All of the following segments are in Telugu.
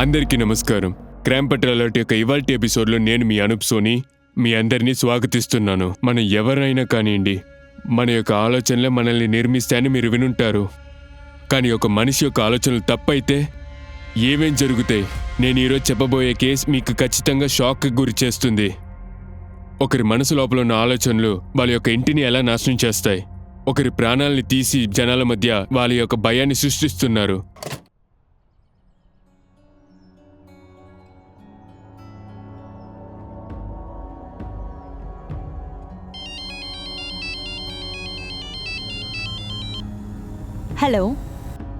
అందరికీ నమస్కారం. క్రైమ్ పట్ల అలర్ట్ యొక్క ఇవాల్టి ఎపిసోడ్లో నేను మీ అనూప్ సోని మీ అందరినీ స్వాగతిస్తున్నాను. మనం ఎవరైనా కానివ్వండి, మన యొక్క ఆలోచనలే మనల్ని నిర్మిస్తాయని మీరు వినుంటారు. కానీ ఒక మనిషి యొక్క ఆలోచనలు తప్పైతే ఏమేం జరుగుతాయి? నేను ఈరోజు చెప్పబోయే కేసు మీకు ఖచ్చితంగా షాక్కి గురి చేస్తుంది. ఒకరి మనసు లోపల ఉన్న ఆలోచనలు వాళ్ళ యొక్క ఇంటిని ఎలా నాశనం చేస్తాయి, ఒకరి ప్రాణాలని తీసి జనాల మధ్య వాళ్ళ యొక్క భయాన్ని సృష్టిస్తున్నారు. హలో,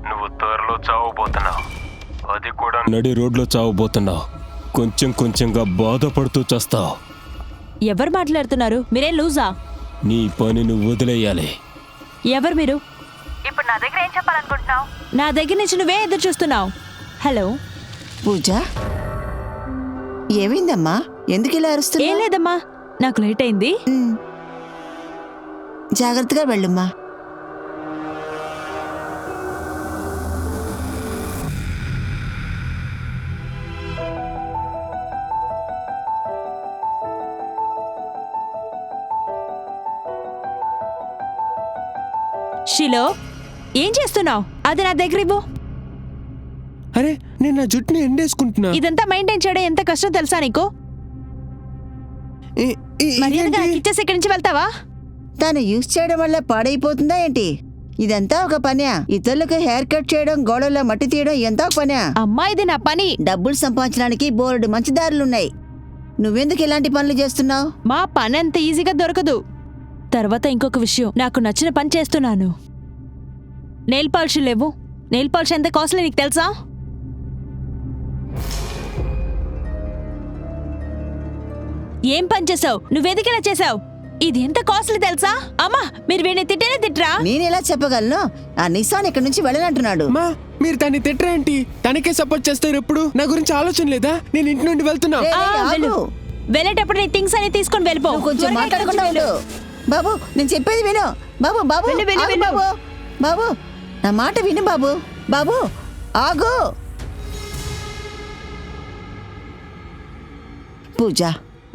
నువ్వు త్వరలో చావబోతున్నావు, అది కూడా నడి రోడ్లో చావబోతున్నావు. కొంచెం కొంచెంగా బాధపడుతూ చేస్తావు. ఎవరు మాట్లాడుతున్నారు? మీరేం లూజా? నీ పని నువ్వు వదిలేయాలి. ఎవరు మీరు? ఇప్పుడు నా దగ్గర ఏం చెప్పాలనుకుంటున్నావు? నా దగ్గర నుంచి నువ్వే ఎదురు చూస్తున్నావు. హలో పూజ, ఏమైందమ్మా? ఎందుకు ఇలా ఏం అరుస్తున్నావు? లేదమ్మా, నాకు లేట్ అయింది. జాగ్రత్తగా వెళ్ళమ్మా. షిలో, ఏం చేస్తున్నావు? అది నా దగ్గర ఇవ్వు. అరే, నేను నా జుట్టుని ఎండేసుకుంటున్నా. ఇదంతా మెయింటైన్ చేయడం ఎంత కష్టం తెలుసా నీకు? మర్యాదగా నాకు ఇచ్చేసి ఇక్కడి నుంచి వెళ్తావా? తను యూజ్ చేయడం వల్ల పాడైపోతుందా ఏంటి? ఇదంతా ఒక పనా? ఇతరులకు హెయిర్ కట్ చేయడం, గోడల్లో మట్టి తీయడం ఎంత పనా? అమ్మా, ఇది నా పని. డబ్బులు సంపాదించడానికి బోర్డు మంచి దారులున్నాయి. నువ్వెందుకు ఇలాంటి పనులు చేస్తున్నావు? మా పని అంత ఈజీగా దొరకదు. తర్వాత ఇంకొక విషయం, నాకు నచ్చిన పని చేస్తున్నాను. నెయిల్ పాలిష్ లేవు. నెయిల్ పాలిష్ ఎంత కాస్ట్లీ నీకు తెలుసా? ఏం పని చేసావు? నువ్వెదికేలా చేసావు? ఇది ఎంత కాస్ట్లీ తెలుసా? అమ్మా, మీరు వీడిని తిట్టేనే తిట్టరా? నేనెలా చెప్పగలను? ఆ నిసాన్ ఇక్కడి నుంచి వెళ్ళనంటున్నాడు. మా మీరు తన్ని తిట్టరేంటి? తనకే సపోర్ట్ చేస్తారు. ఎప్పుడు నా గురించి ఆలోచన లేదా? నేను ఇంటి నుండి వెళ్తున్నా. రేయ్, రేయ్, వెళ్ళు. ఆగు. వెళ్ళేటప్పుడు నీ థింగ్స్ అని తీసుకొని వెళ్ళిపో. నువ్వు కొంచెం త్వరగా ఇక్కడి మాట్లాడకుండా నుంచి ఉండు. వెళ్ళు. బాబు, నేను చెప్పేది విను. బాబు బాబు వెళ్ళు, వెళ్ళు, ఆగు వెళ్ళు. బాబు. బాబు, నా మాట విను బాబు. బాబు ఆగు. పూజ,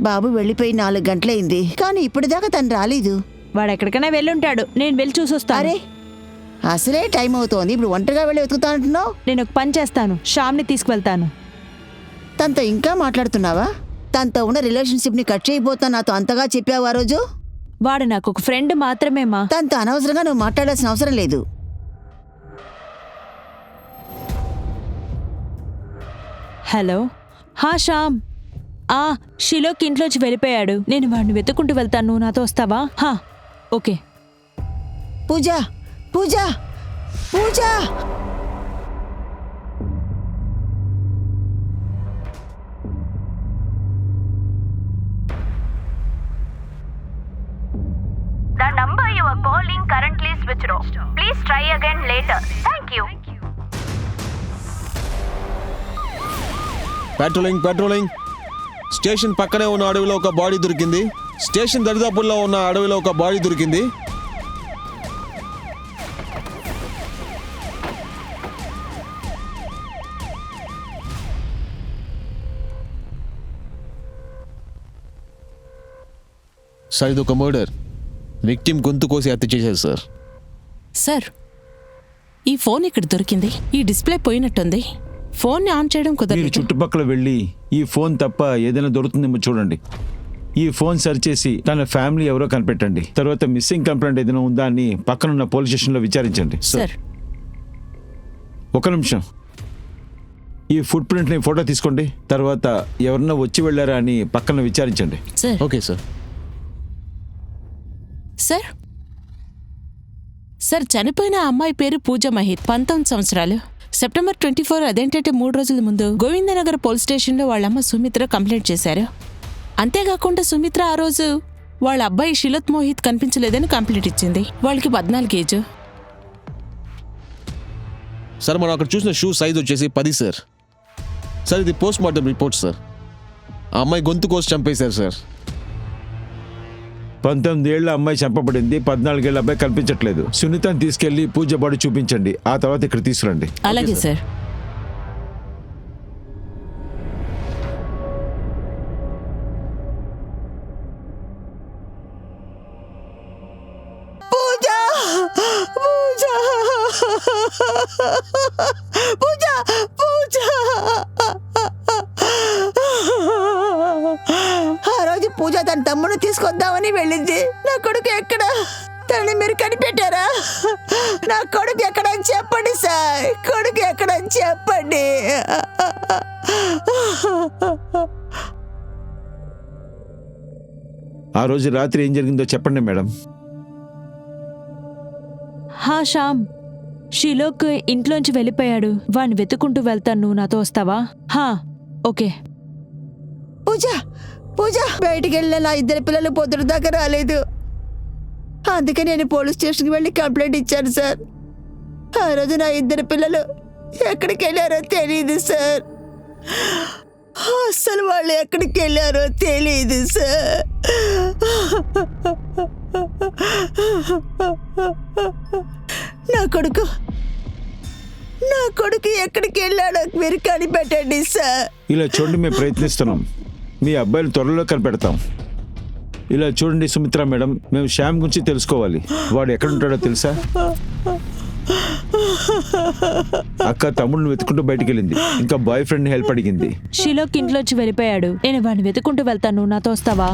బాబు వెళ్ళిపోయి 4 గంటలైంది, కానీ ఇప్పటిదాకా తను రాలేదు. వాడు ఎక్కడికైనా వెళ్ళుంటాడు. నేను వెళ్ళి చూసొస్తాను. అరే, అసలే టైం అవుతోంది. ఇప్పుడు ఒంటరిగా వెళ్ళి వెతుకుతా అంటున్నావు. నేను ఒక పని చేస్తాను, శ్యామ్ని తీసుకువెళ్తాను. తనతో ఇంకా మాట్లాడుతున్నావా? తనతో ఉన్న రిలేషన్షిప్ ని కట్ చేయబోతా నాతో అంతగా చెప్పావు ఆ రోజు. వాడు నాకు ఒక ఫ్రెండ్ మాత్రమేమా. తనతో అనవసరంగా నువ్వు మాట్లాడాల్సిన అవసరం లేదు. హలో. హా శ్యామ్. షిలోకి ఇంట్లోంచి వెళ్ళిపోయాడు. నేను వాడిని వెతుక్కుంటూ వెళ్తాను. నువ్వు నాతో వస్తావా? హా, okay. Pooja, Pooja, Pooja. The number you are calling currently switched off. Please try again later. Thank you. Patrolling. Station పక్కనే ఉన్న అడవిలో ఒక బాడీ దొరికింది. స్టేషన్ దరిదాపుల్లో ఉన్న అడవిలో ఒక బాడీ దొరికింది. సార్, ఇది ఒక మర్డర్. విక్టిమ్ గొంతు కోసి హత్య చేశారు సార్. సార్, ఈ ఫోన్ ఇక్కడ దొరికింది. ఈ డిస్ప్లే పోయినట్టుంది. ఫోన్ని ఆన్ చేయడం మీరు కుదరదు. చుట్టుపక్కల వెళ్ళి ఈ ఫోన్ తప్ప ఏదైనా దొరుకుతుందేమో చూడండి. ఈ ఫోన్ సెర్చ్ చేసి తన ఫ్యామిలీ ఎవరో కనిపెట్టండి. తర్వాత మిస్సింగ్ కంప్లైంట్ ఏదైనా ఉందా అని పక్కనున్న పోలీస్ స్టేషన్లో విచారించండి. సార్, ఒక నిమిషం. ఈ ఫుట్ ప్రింట్ని ఫోటో తీసుకోండి. తర్వాత ఎవరన్నా వచ్చి వెళ్ళారా అని పక్కన విచారించండి. Sir. Okay sir. Sir, sir, చనిపోయిన ఆ అమ్మాయి పేరు పూజ మహిత్, 19 సంవత్సరాలు. సెప్టెంబర్ 24, అదేంటంటే 3 రోజుల ముందు గోవిందనగర్ పోలీస్ స్టేషన్లో వాళ్ళమ్మ సుమిత్ర కంప్లైంట్ చేశారు. అంతేకాకుండా సుమిత్ర ఆ రోజు వాళ్ళ అబ్బాయి షిలత్ మోహిత్ కనిపించలేదని కంప్లైంట్ ఇచ్చింది. వాళ్ళకి 14 ఏజ్. సార్, మనం అక్కడ చూసిన షూ సైజ్ వచ్చేసి 10 సార్. సార్, ఇది పోస్ట్ మార్టం రిపోర్ట్ సార్. ఆ అమ్మాయి గొంతు కోసి చంపేశారు సార్. 19 ఏళ్ల అమ్మాయి చంపబడింది. 14 ఏళ్ల అబ్బాయి కనిపించట్లేదు. సునీతని తీసుకెళ్లి పూజ బాడీ చూపించండి. ఆ తర్వాత ఇక్కడ తీసుకురండి. అలాగే సార్. పూజ పూజ ఆ రోజు పూజ తన తమ్ముడు తీసుకొద్దామని వెళ్ళింది. నా కొడుకు ఎక్కడ? తనని మీరు కనిపెట్టారా? నా కొడుకు ఎక్కడని చెప్పండి సార్, కొడుకు ఎక్కడని చెప్పండి. ఆ రోజు రాత్రి ఏం జరిగిందో చెప్పండి మేడం. హా శ్యామ్, షిలోక్ ఇంట్లోంచి వెళ్ళిపోయాడు. వాణ్ణి వెతుకుంటూ వెళ్తాను, నువ్వు నాతో వస్తావా? హా, ఓకే. పూజ పూజ బయటికి వెళ్ళిన నా 2 పిల్లలు పొద్దున దాకా రాలేదు. అందుకే నేను పోలీస్ స్టేషన్కి వెళ్ళి కంప్లైంట్ ఇచ్చాను సార్. ఆ రోజు నా 2 పిల్లలు ఎక్కడికి వెళ్ళారో తెలియదు సార్. అసలు వాళ్ళు ఎక్కడికి వెళ్ళారో తెలియదు సార్. నా కొడుకు ఎక్కడికి వెళ్ళాడో మీరు కనిపెట్టండి సార్. ఇలా చూడండి, మేము ప్రయత్నిస్తున్నాం. మీ అబ్బాయిని త్వరలో కనిపెడతాం. ఇలా చూడండి సుమిత్ర మేడం, మేము శ్యామ్ గురించి తెలుసుకోవాలి. వాడు ఎక్కడ ఉంటాడో తెలుసా? అక్క తమ్ముడిని వెతుకుంటూ బయటికి వెళ్ళింది. ఇంకా బాయ్ ఫ్రెండ్ హెల్ప్ అడిగింది. షిలోక్ ఇంట్లోంచి వెళ్ళిపోయాడు. నేను వాడిని వెతుకుంటూ వెళ్తాను, నువ్వు నాతో వస్తావా?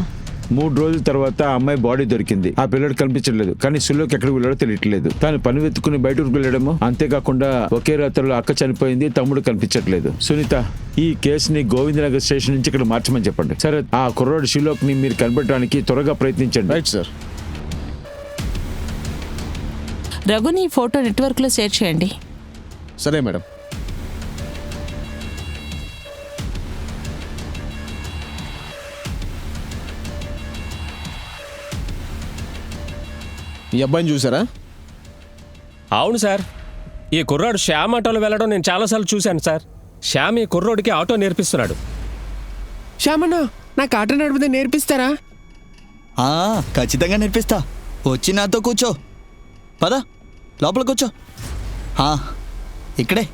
3 రోజుల తర్వాత ఆ అమ్మాయి బాడీ దొరికింది. ఆ పిల్లడు కనిపించట్లేదు, కానీ సుల్లోకి ఎక్కడికి వెళ్ళాడో తెలియట్లేదు. తాను పని వెతుకుని బయటకు వెళ్ళడము, అంతేకాకుండా ఒకే రాత్రిలో అక్క చనిపోయింది, తమ్ముడు కనిపించట్లేదు. సునీత, ఈ కేసుని గోవిందనగర్ స్టేషన్ నుంచి ఇక్కడ మార్చమని చెప్పండి. సరే, ఆ కుర్రోడు షిలోక్ ని మీరు కనిపెట్టడానికి త్వరగా ప్రయత్నించండి. Right sir. రఘుని ఈ ఫోటో నెట్వర్క్లో షేర్ చేయండి. సరే మేడం. ఈ అబ్బాయిని చూసారా? అవును సార్, ఈ కుర్రాడు శ్యామ్ ఆటోలో వెళ్ళడం నేను చాలాసార్లు చూశాను సార్. శ్యామ్ ఈ కుర్రోడికి ఆటో నేర్పిస్తున్నాడు. శ్యామన్న, నాకు ఆటో నడిపితే నేర్పిస్తారా? ఖచ్చితంగా నేర్పిస్తా. వచ్చి నాతో కూర్చో. పద లోపల కూర్చో. ఇక్కడే.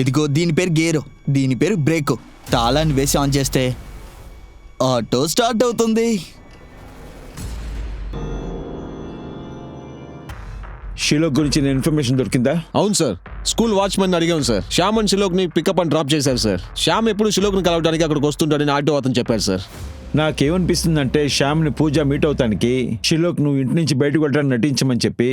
ఇదిగో దీని పేరు గేరు, దీని పేరు బ్రేకు. తాళాన్ని వేసి ఆన్ చేస్తే ఆటో స్టార్ట్ అవుతుంది. షిలోక్ గురించి ఇన్ఫర్మేషన్ దొరికిందా? అవును సార్, స్కూల్ వాచ్మెన్ అడిగాను సార్. శ్యామ్ అండ్ షిలోక్ ని పికప్ అండ్ డ్రాప్ చేశారు సార్. శ్యామ్ ఎప్పుడు షిలోక్ ని కలవడానికి అక్కడికి వస్తుంటాడని ఆటో అతను చెప్పారు సార్. నాకేమనిపిస్తుందంటే శ్యామ్ ని పూజ మీట్ అవుతానికి షిలోక్ నువ్వు ఇంటి నుంచి బయటకు వెళ్ళడానికి నటించమని చెప్పి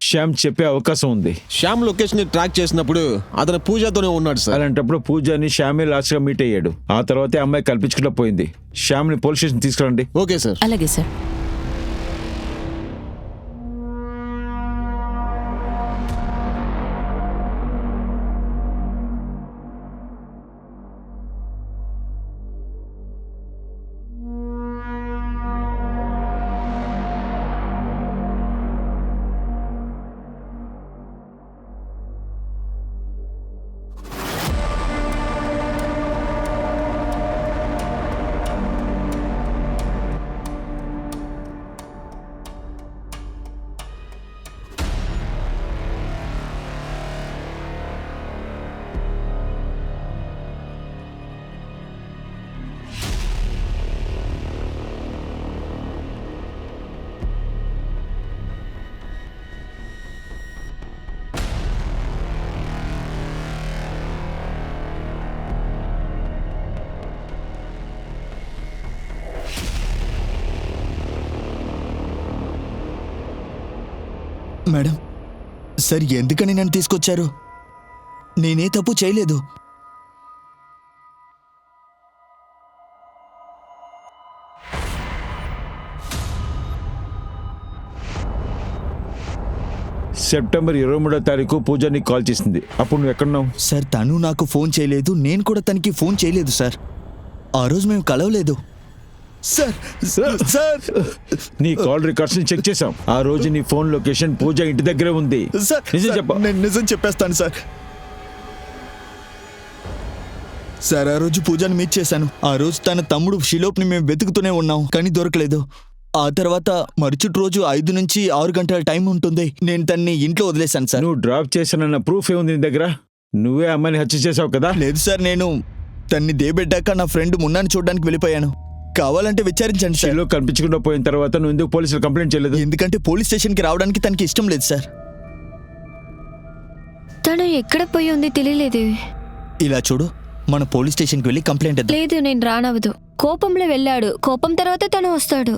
శ్యామ్ చెప్పే అవకాశం ఉంది. శ్యామ్ లొకేషన్ ని ట్రాక్ చేసినప్పుడు అతను పూజతోనే ఉన్నాడు సార్. అలాంటప్పుడు పూజని శ్యామే లాస్ట్ గా మీట్ అయ్యాడు. ఆ తర్వాతే అమ్మాయి కల్పించకుండా పోయింది. శ్యామ్ ని పోలీస్ స్టేషన్ తీసుకురండి. Okay sir. అలాగే సార్. మేడం, సార్ ఎందుకని నన్ను తీసుకొచ్చారు? నేనే తప్పు చేయలేదు. సెప్టెంబర్ 23వ తారీఖు పూజ నీకు కాల్ చేసింది. అప్పుడు నువ్వు ఎక్కడున్నావు? సార్, తను నాకు ఫోన్ చేయలేదు, నేను కూడా తనకి ఫోన్ చేయలేదు సార్. ఆ రోజు మేము కలవలేదు సార్. సార్, నీ కాల్ రికార్డ్స్ ని చెక్ చేసాం. ఆ రోజు నీ ఫోన్ లొకేషన్ పూజ ఇంటి దగ్గరే ఉంది. సార్, నిజం చెప్పు. నేను నిజం చెప్పేస్తాను సార్. సార్, ఆ రోజు పూజని మీట్ చేశాను. ఆ రోజు తన తమ్ముడు షిలోప్ని మేము వెతుకుతూనే ఉన్నాం, కానీ దొరకలేదు. ఆ తర్వాత మరుసటి రోజు 5 నుంచి 6 గంటల టైం ఉంటుంది. నేను తన్ని ఇంట్లో వదిలేశాను సార్. నువ్వు డ్రాప్ చేశానన్న ప్రూఫ్ ఏముంది నీ దగ్గర? నువ్వే అమ్మాయిని హత్య చేసావు కదా? లేదు సార్, నేను తన్ని దేబెట్టాక నా ఫ్రెండ్ మున్నాని చూడడానికి వెళ్ళిపోయాను. కావాలంటే విచారించండి సార్. షిలోక్ కనిపించకుండా పోయిన తర్వాత నువ్వు ఎందుకు పోలీసులు కంప్లైంట్ చేయలేదు? ఎందుకంటే పోలీస్ స్టేషన్కి రావడానికి తనకి ఇష్టం లేదు సార్. తను ఎక్కడ పోయి ఉంది తెలియలేదు. ఇలా చూడు, మన పోలీస్ స్టేషన్కి వెళ్ళి కంప్లైంట్ ఇద్దాం. లేదు, నేను రానవదు. కోపంలో వెళ్ళాడు, కోపం తర్వాత తను వస్తాడు.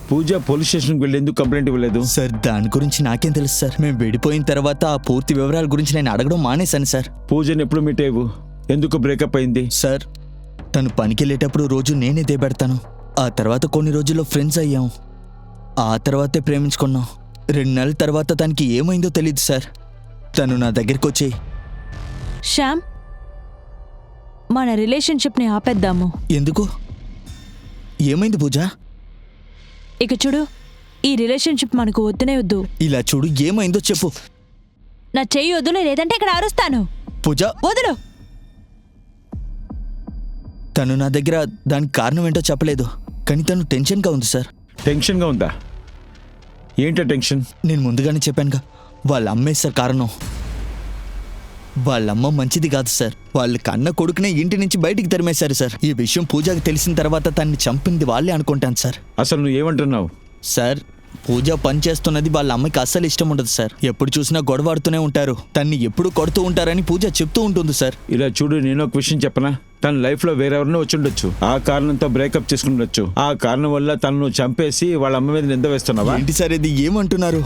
పూజ పోలీస్ స్టేషన్కి వెళ్ళి ఎందుకు కంప్లైంట్ ఇవ్వలేదు? సార్ దాని గురించి నాకేం తెలుసు సార్. మేము విడిపోయిన తర్వాత ఆ పూర్తి వివరాల గురించి నేను అడగడం మానేశాను సార్. పూజని ఎప్పుడు మీట్ అయ్యావు? ఎందుకు బ్రేకప్ అయింది? సార్ తను పనికి వెళ్ళేటప్పుడు రోజు నేనే దేబెడతాను. ఆ తర్వాత కొన్ని రోజుల్లో ఫ్రెండ్స్ అయ్యాం. ఆ తర్వాతే ప్రేమించుకున్నాం. 2 నెలల తర్వాత తనకి ఏమైందో తెలియదు సార్. తను నా దగ్గరికి వచ్చి, శ్యామ్, మన రిలేషన్షిప్ని ఆపేద్దాము. ఎందుకు? ఏమైంది పూజ? ఇక చూడు, ఈ రిలేషన్షిప్ మనకు వద్దునే వద్దు. ఇలా చూడు, ఏమైందో చెప్పు. నా చెయ్యి వదులు, లేదంటే ఇక్కడ అరుస్తాను. పూజ వదులు. తను నా దగ్గర దానికి కారణం ఏంటో చెప్పలేదు, కానీ తను టెన్షన్గా ఉంది సార్. టెన్షన్గా ఉందా? ఏంటో టెన్షన్? నేను ముందుగానే చెప్పానుగా, వాళ్ళ అమ్మే సార్ కారణం. వాళ్ళమ్మ మంచిది కాదు సార్. వాళ్ళ కన్న కొడుకునే ఇంటి నుంచి బయటికి తరిమేశారు సార్. ఈ విషయం పూజకి తెలిసిన తర్వాత తన్ని చంపింది వాళ్ళే అనుకుంటాను సార్. అసలు నువ్వు ఏమంటున్నావు? సార్ పూజ పని చేస్తున్నది వాళ్ళ అమ్మకి అస్సలు ఇష్టం ఉండదు సార్. ఎప్పుడు చూసినా గొడవాడుతూనే ఉంటారు, తన్ని ఎప్పుడు కొడుతూ ఉంటారని పూజ చెప్తూ ఉంటుంది సార్. ఇలా చూడు, నేను ఒక విషయం చెప్పనా? తన లైఫ్లో వేరెవరినో వచ్చి ఉండొచ్చు. ఆ కారణంతో బ్రేకప్ చేసుకుండొచ్చు. ఆ కారణం వల్ల తనను చంపేసి వాళ్ళ అమ్మ మీద నింద వేస్తున్నావా? ఏంటి సార్ ఇది? ఏమంటున్నారు?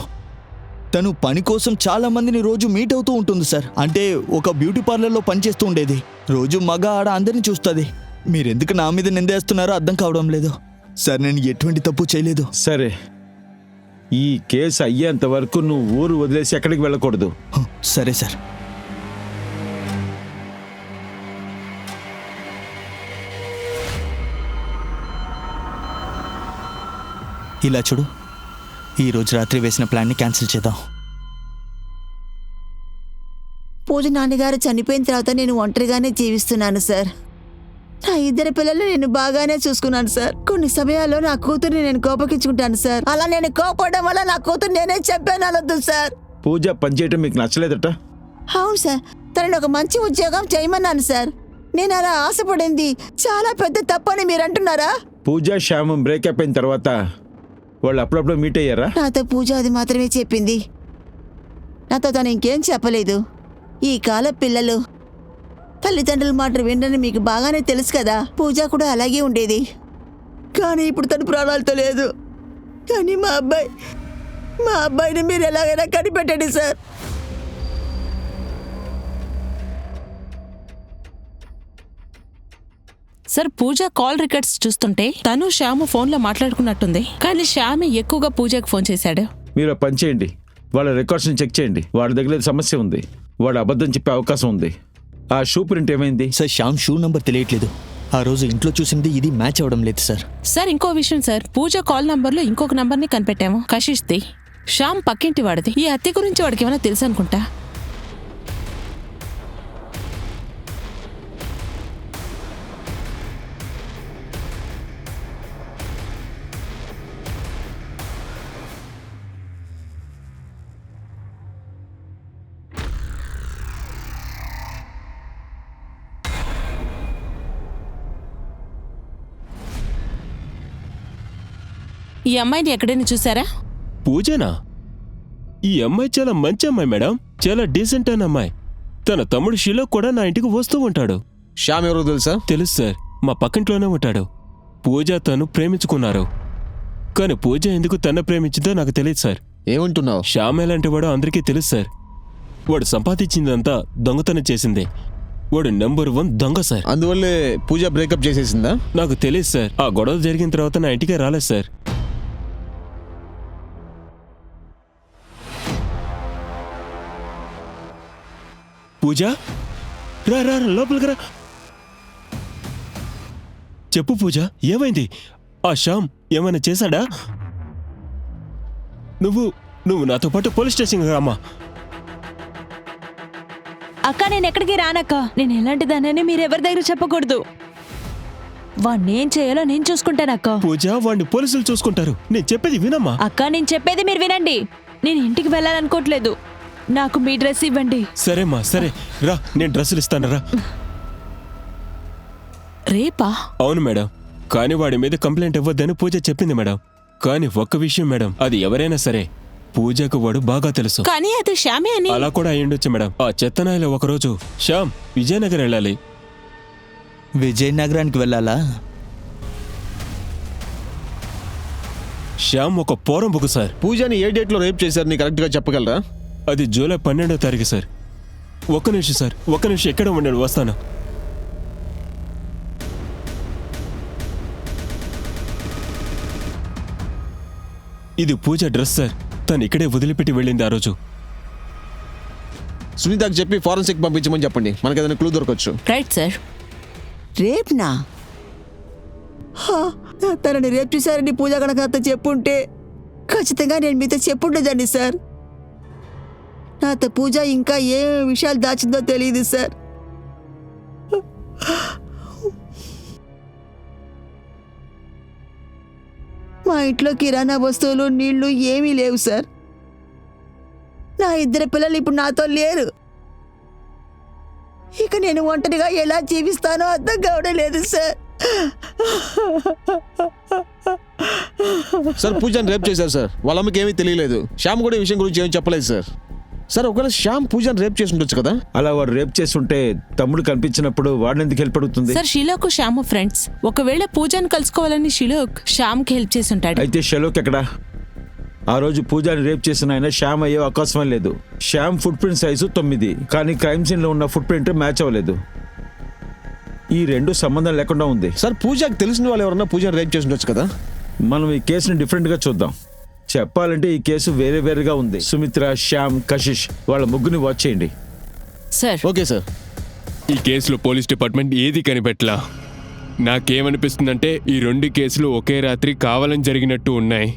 తను పని కోసం చాలా మందిని రోజు మీట్ అవుతూ ఉంటుంది సార్. అంటే ఒక బ్యూటీ పార్లర్లో పనిచేస్తూ ఉండేది. రోజు మగ ఆడ అందరిని చూస్తుంది. మీరెందుకు నా మీద నిందేస్తున్నారో అర్థం కావడం లేదు సార్. నేను ఎటువంటి తప్పు చేయలేదు. సరే, ఈ కేసు అయ్యేంత వరకు నువ్వు ఊరు వదిలేసి ఎక్కడికి వెళ్ళకూడదు. సరే సార్. ఇలా చూడు, ఈరోజు రాత్రి వేసిన ప్లాన్ని క్యాన్సిల్ చేద్దాం. పూజ నాన్నగారు చనిపోయిన తర్వాత నేను ఒంటరిగానే జీవిస్తున్నాను సార్. నా 2 పిల్లలు నేను బాగానే చూసుకున్నాను సార్. కొన్ని సమయాల్లో నా కూతుర్ని నేను కోపగించుకుంటాను సార్. అలా నేను కోపడడం వల్ల నా కూతురు నేనే చెప్పాను అనొద్దు సార్. పూజ పనిచేయటం మీకు నచ్చలేదట? అవును సార్, తనని ఒక మంచి ఉద్యోగం చేయమన్నాను సార్. నేను అలా ఆశపడింది చాలా పెద్ద తప్పని మీరు అంటున్నారా? పూజ శ్యామం బ్రేకప్ అయిన తర్వాత వాళ్ళు అప్పుడప్పుడు మీట్ అయ్యారా? నాతో పూజ అది మాత్రమే చెప్పింది. నాతో తను ఇంకేం చెప్పలేదు. ఈ కాల పిల్లలు తల్లిదండ్రుల మాట వినని మీకు బాగానే తెలుసు కదా. పూజ కూడా అలాగే ఉండేది. కానీ ఇప్పుడు తను ప్రాణాలతో లేదు. కానీ మా అబ్బాయిని మీరు ఎలాగైనా కనిపెట్టండి సార్. సార్, పూజ కాల్ రికార్డ్స్ చూస్తుంటే తను శ్యాము ఫోన్లో మాట్లాడుకున్నట్టుంది. కానీ శ్యామే ఎక్కువగా పూజకు ఫోన్ చేశాడు. మీరు పని చేయండి, వాళ్ళ రికార్డ్స్ని చెక్ చేయండి. వాడి దగ్గర సమస్య ఉంది, వాడు అబద్ధం చెప్పే అవకాశం ఉంది. ఆ షూ ప్రింట్ ఏమైంది? సార్ శ్యామ్ షూ నంబర్ తెలియట్లేదు. ఆ రోజు ఇంట్లో చూసింది ఇది మ్యాచ్ అవ్వడం లేదు సార్. సార్, ఇంకో విషయం సార్, పూజ కాల్ నంబర్లో ఇంకొక నంబర్ని కనిపెట్టాము, కషిష్ది. శ్యామ్ పక్కింటి వాడిది. ఈ హత్య గురించి వాడికి ఏమైనా తెలుసు అనుకుంటా. ఈ అమ్మాయిని ఎక్కడైనా చూసారా? పూజనా? ఈ అమ్మాయి చాలా మంచి అమ్మాయి మేడం. చాలా డీసెంట్ అయిన అమ్మాయి. తన తమ్ముడు షిలో కూడా నా ఇంటికి వస్తూ ఉంటాడు. శ్యామ్ ఎవరో తెలుసా? తెలుసు సార్, మా పక్కింట్లోనే ఉంటాడు. పూజ తను ప్రేమించుకున్నారు. కానీ పూజ ఎందుకు తన ప్రేమించిందో నాకు తెలియదు సార్. ఏమంటున్నావు? శ్యామ్ ఎలాంటి వాడో అందరికీ తెలుసు సార్. వాడు సంపాదించిందంతా దొంగతనం చేసిందే. వాడు నెంబర్ 1 దొంగ సార్. అందువల్లే పూజ బ్రేకప్ చేసేసిందా? నాకు తెలియదు సార్. ఆ గొడవ జరిగిన తర్వాత నా ఇంటికే రాలేదు సార్. పూజ, రా రా లోపలికి రా. చెప్పు పూజ, ఏమైంది? ఆ శ్యామ్ ఏమైనా చేశాడా? నువ్వు నాతో పాటు పోలీస్ స్టేషన్కి రామ్మా. అక్క, నేను ఎక్కడికి రానక్క. నేను ఎలాంటి దానని మీరెవరి దగ్గర చెప్పకూడదు. వాణ్ణేం చేయాలో నేను చూసుకుంటానక్క. పూజ, వాడిని పోలీసులు చూసుకుంటారు. నేను చెప్పేది వినమ్మా. అక్క, నేను చెప్పేది మీరు వినండి. నేను ఇంటికి వెళ్ళాలనుకోవట్లేదు. నాకు మీ డ్రెస్ ఇవ్వండి. సరేమ్మా, సరే రా, నేను డ్రెస్సులు ఇస్తాను రా. రేపా? అవును మేడం. కానీ వాడి మీద కంప్లైంట్ ఇవ్వద్దని పూజ చెప్పింది మేడం. కానీ ఒక్క విషయం మేడం, అది ఎవరైనా సరే పూజకు వాడు బాగా తెలుసు. కానీ అది శ్యామే అని. అలా కూడా అయ్యుండొచ్చు మేడం. ఆ చెత్తనాయలో ఒకరోజు శ్యామ్ విజయనగర్ వెళ్ళాలి. విజయనగరానికి వెళ్ళాలా? శ్యామ్ ఒక పోరంబుకు సార్. పూజని ఏ డేట్లో రేప్ చేశారు నీ కరెక్ట్గా చెప్పగలరా? అది జూలై 12వ తారీఖు సార్. ఒక్క నిమిషం సార్, ఒక్క నిమిషం ఎక్కడ ఉండండి, వస్తాను. ఇది పూజ డ్రెస్ సార్. తను ఇక్కడే వదిలిపెట్టి వెళ్ళింది ఆ రోజు. సునీతకు చెప్పి ఫారెన్సిక్ పంపించమని చెప్పండి, మనకి ఏదైనా క్లూ దొరకచ్చు. Right sir. రేప్నా? హా, తనని రేప్ చేశారని పూజ కనుక అంత చెప్పుంటే ఖచ్చితంగా నేను మీతో చెప్పుండేదండి సార్. నాతో పూజ ఇంకా ఏ విషయాలు దాచిందో తెలియదు సార్. మా ఇంట్లో కిరాణా వస్తువులు, నీళ్లు ఏమీ లేవు సార్. నా 2 పిల్లలు ఇప్పుడు నాతో లేరు. ఇక నేను ఒంటరిగా ఎలా జీవిస్తానో అర్థం కావడం లేదు సార్. సార్ పూజని రేప్ చేశారు సార్. వాళ్ళ అమ్మకి ఏమీ తెలియలేదు. శ్యామ్ కూడా ఈ విషయం గురించి ఏమీ చెప్పలేదు సార్. సార్ ఒకవేళ శ్యామ్ పూజని రేప్ చేసి ఉండొచ్చు కదా? అలా వాడు రేప్ చేస్తుంటే తమ్ముడు కనిపించినప్పుడు వాడిని ఎందుకు హెల్ప్ అడుగుతుంది? సార్ షిలోక్ శ్యామ్ ఫ్రెండ్స్. ఒకవేళ పూజను కలుసుకోవాలని షిలోక్ శ్యామ్కి హెల్ప్ చేసి ఉంటాడు. అయితే షెలోక్ ఎక్కడా? ఆ రోజు పూజని రేప్ చేసిన ఆయన శ్యామ్ అయ్యే అవకాశమే లేదు. శ్యామ్ ఫుట్ ప్రింట్ సైజు 9, కానీ క్రైమ్ సీన్ లో ఉన్న ఫుట్ ప్రింట్ మ్యాచ్ అవ్వలేదు. ఈ 2 సంబంధం లేకుండా ఉంది. సార్ పూజకి తెలిసిన వాళ్ళు ఎవరన్నా పూజని రేప్ చేసి ఉండొచ్చు కదా? మనం ఈ కేసుని డిఫరెంట్ గా చూద్దాం. చెప్పాలంటే ఈ కేసు వేరే వేరేగా ఉంది. సుమిత్ర, శ్యామ్, కశిష్ వాళ్ళ ముగ్గురిని వాచ్ చేయండి. Sir okay sir. ఈ కేసులో పోలీస్ డిపార్ట్మెంట్ ఏది కనిపెట్టలా. నాకేమనిపిస్తుందంటే ఈ 2 కేసులు ఒకే రాత్రి కావాలని జరిగినట్టు ఉన్నాయి,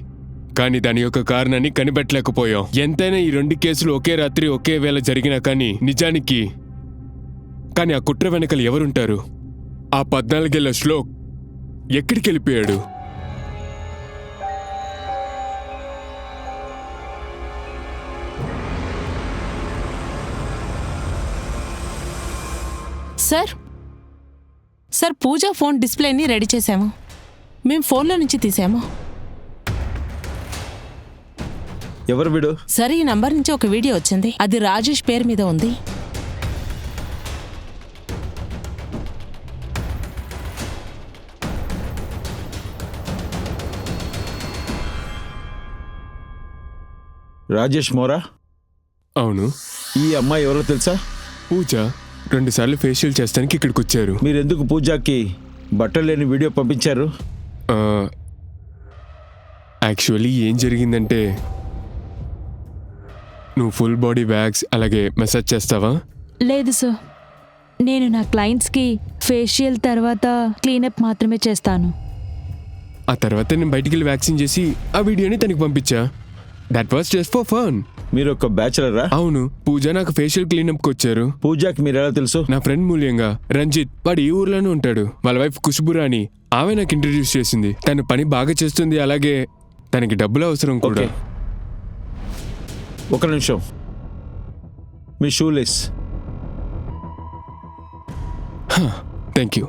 కానీ దాని యొక్క కారణాన్ని కనిపెట్టలేకపోయాం. ఎంతైనా ఈ 2 కేసులు ఒకే రాత్రి ఒకే వేళ జరిగినా కానీ నిజానికి ఆ కుట్ర వెనకలు ఎవరుంటారు? ఆ 14 ఏళ్ల శ్లోక్ ఎక్కడికి వెళ్ళిపోయాడు? సార్ పూజ ఫోన్ డిస్ప్లేని రెడీ చేశాము. మేము ఫోన్లో నుంచి తీసాము. ఎవరు వీడు? సార్ ఈ నంబర్ నుంచి ఒక వీడియో వచ్చింది. అది రాజేష్ పేరు మీద ఉంది. రాజేష్ మోరా? అవును. ఈ అమ్మాయి ఎవరో తెలుసా? పూజ 2 సార్లు ఫేషియల్ చేస్తానికి ఇక్కడికి వచ్చారు. మీరెందుకు పూజకి బట్టలు లేని వీడియో పంపించారు? యాక్చువల్లీ ఏం జరిగిందంటే, నువ్వు ఫుల్ బాడీ వ్యాక్స్ అలాగే మసాజ్ చేస్తావా? లేదు సార్, నేను నా క్లయింట్స్కి ఫేషియల్ తర్వాత క్లీనప్ మాత్రమే చేస్తాను. ఆ తర్వాత నేను బయటికి వెళ్ళి వ్యాక్సిన్ చేసి ఆ వీడియోని తనకి పంపించా. That was just for fun. మీరు ఒక బ్యాచులరా? అవును. పూజ నాకు ఫేషియల్ క్లీనప్కి వచ్చారు. పూజకి మీరు ఎలా తెలుసు? నా ఫ్రెండ్ మూల్యంగా రంజిత్, వాడు ఈ ఊర్లోనే ఉంటాడు. వాళ్ళ వైఫ్ ఖుష్బురాని, ఆమె నాకు ఇంట్రడ్యూస్ చేసింది. తన పని బాగా చేస్తుంది, అలాగే తనకి డబ్బులు అవసరం కూడా. ఒక నిమిషం. మీ shoe lace. Thank you.